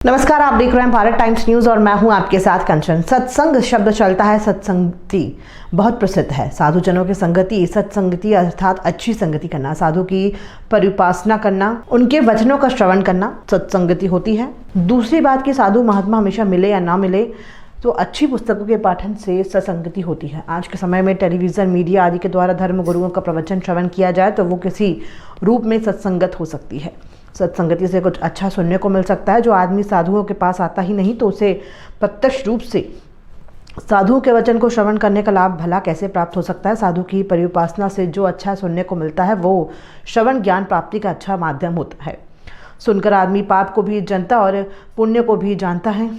नमस्कार, आप देख रहे हैं भारत टाइम्स न्यूज और मैं हूं आपके साथ कंचन। सत्संग शब्द चलता है, सत्संगति बहुत प्रसिद्ध है। साधुजनों की संगति, सत्संगति अर्थात अच्छी संगति करना, साधु की परिउपासना करना, उनके वचनों का श्रवण करना सत्संगति होती है। दूसरी बात कि साधु महात्मा हमेशा मिले या ना मिले, तो अच्छी पुस्तकों के पाठन से सत्संगति होती है। आज के समय में टेलीविज़न, मीडिया आदि के द्वारा धर्म गुरुओं का प्रवचन श्रवण किया जाए तो वो किसी रूप में सत्संगत हो सकती है। सत्संगति से कुछ अच्छा सुनने को मिल सकता है। जो आदमी साधुओं के पास आता ही नहीं तो उसे प्रत्यक्ष रूप से साधुओं के वचन को श्रवण करने का लाभ भला कैसे प्राप्त हो सकता है। साधु की परिउपासना से जो अच्छा सुनने को मिलता है वो श्रवण ज्ञान प्राप्ति का अच्छा माध्यम होता है। सुनकर आदमी पाप को भी जानता और पुण्य को भी जानता है।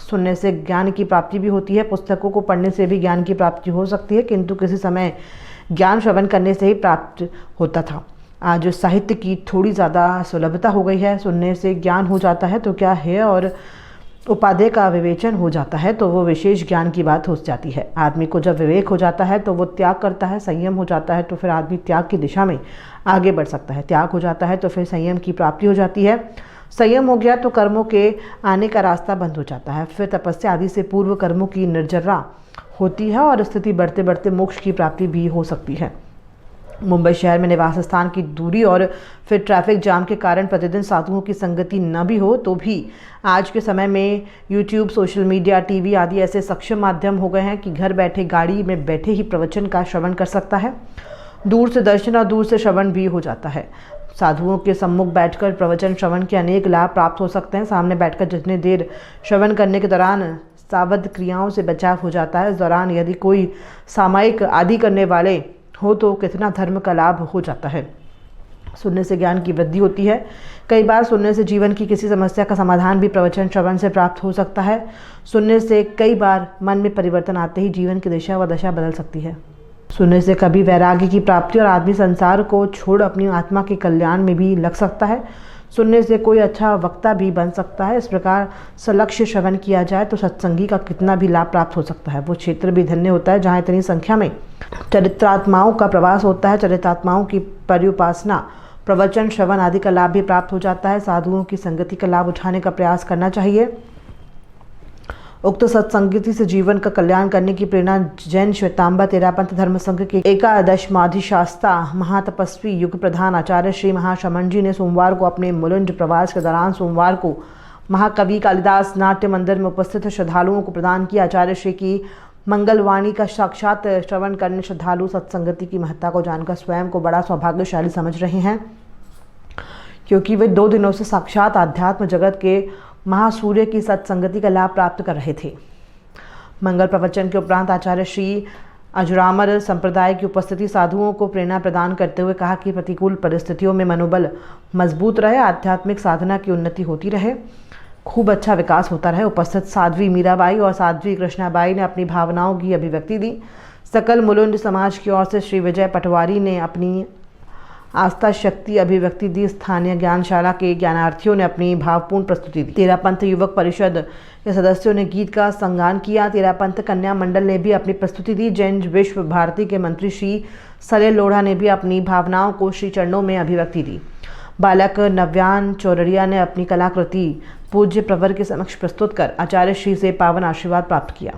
सुनने से ज्ञान की प्राप्ति भी होती है। पुस्तकों को पढ़ने से भी ज्ञान की प्राप्ति हो सकती है, किंतु किसी समय ज्ञान श्रवण करने से ही प्राप्त होता था। आज साहित्य की थोड़ी ज़्यादा सुलभता हो गई है। सुनने से ज्ञान हो जाता है तो क्या है, और उपादेय का विवेचन हो जाता है तो वो विशेष ज्ञान की बात हो जाती है। आदमी को जब विवेक हो जाता है तो वो त्याग करता है, संयम हो जाता है तो फिर आदमी त्याग की दिशा में आगे बढ़ सकता है। त्याग हो जाता है तो फिर संयम की प्राप्ति हो जाती है। संयम हो गया तो कर्मों के आने का रास्ता बंद हो जाता है। फिर तपस्या आदि से पूर्व कर्मों की निर्जरा होती है और स्थिति बढ़ते बढ़ते मोक्ष की प्राप्ति भी हो सकती है। मुंबई शहर में निवास स्थान की दूरी और फिर ट्रैफिक जाम के कारण प्रतिदिन साधुओं की संगति न भी हो तो भी आज के समय में यूट्यूब, सोशल मीडिया, टीवी आदि ऐसे सक्षम माध्यम हो गए हैं कि घर बैठे गाड़ी में बैठे ही प्रवचन का श्रवण कर सकता है। दूर से दर्शन और दूर से श्रवण भी हो जाता है। साधुओं के सम्मुख बैठकर प्रवचन श्रवण के अनेक लाभ प्राप्त हो सकते हैं। सामने बैठकर जितनी देर श्रवण करने के दौरान सावध क्रियाओं से बचाव हो जाता है। इस दौरान यदि कोई सामायिक आदि करने वाले हो तो कितना धर्म का लाभ हो जाता है। सुनने से ज्ञान की वृद्धि होती है। कई बार सुनने से जीवन की किसी समस्या का समाधान भी प्रवचन श्रवण से प्राप्त हो सकता है। सुनने से कई बार मन में परिवर्तन आते ही जीवन की दिशा व दशा बदल सकती है। सुनने से कभी वैराग्य की प्राप्ति और आदमी संसार को छोड़ अपनी आत्मा के कल्याण में भी लग सकता है। सुनने से कोई अच्छा वक्ता भी बन सकता है। इस प्रकार सलक्ष्य श्रवण किया जाए तो सत्संगी का कितना भी लाभ प्राप्त हो सकता है। वो क्षेत्र भी धन्य होता है जहाँ इतनी संख्या में चरित्रात्माओं का प्रवास होता है। चरित्रात्माओं की परिउपासना, प्रवचन श्रवण आदि का लाभ भी प्राप्त हो जाता है। साधुओं की संगति का लाभ उठाने का प्रयास करना चाहिए। उक्त सत्संगति से जीवन का कल्याण करने की प्रेरणा जैन श्वेतांबर तेरापंथ धर्म संघ के एकादशमाधिशास्ता महातपस्वी युग प्रधान आचार्य श्री महाशमन जी ने सोमवार को अपने मुलुंड प्रवास के दौरान सोमवार को महाकवि कालिदास नाट्य मंदिर में उपस्थित श्रद्धालुओं को प्रदान किया। आचार्य श्री की मंगलवाणी का साक्षात श्रवण करने श्रद्धालु सत्संगति की महत्ता को जानकर स्वयं को बड़ा सौभाग्यशाली समझ रहे हैं, क्योंकि वे 2 दिनों से साक्षात आध्यात्म जगत के महासूर्य की सत्संगति का लाभ प्राप्त कर रहे थे। मंगल प्रवचन के उपरांत आचार्य श्री अजरामर संप्रदाय की उपस्थिति साधुओं को प्रेरणा प्रदान करते हुए कहा कि प्रतिकूल परिस्थितियों में मनोबल मजबूत रहे, आध्यात्मिक साधना की उन्नति होती रहे, खूब अच्छा विकास होता रहे। उपस्थित साध्वी मीराबाई और साध्वी कृष्णाबाई ने अपनी भावनाओं की अभिव्यक्ति दी। सकल मुलुंड समाज की ओर से श्री विजय पटवारी ने अपनी आस्था शक्ति अभिव्यक्ति दी। स्थानीय ज्ञानशाला के ज्ञानार्थियों ने अपनी भावपूर्ण प्रस्तुति दी। तेरापंथ युवक परिषद के सदस्यों ने गीत का संगान किया। तेरापंथ कन्या मंडल ने भी अपनी प्रस्तुति दी। जैन विश्व भारती के मंत्री श्री सलेल लोढ़ा ने भी अपनी भावनाओं को श्री चरणों में अभिव्यक्ति दी। बालक नव्यान चौरड़िया ने अपनी कलाकृति पूज्य प्रवर के समक्ष प्रस्तुत कर आचार्य श्री से पावन आशीर्वाद प्राप्त किया।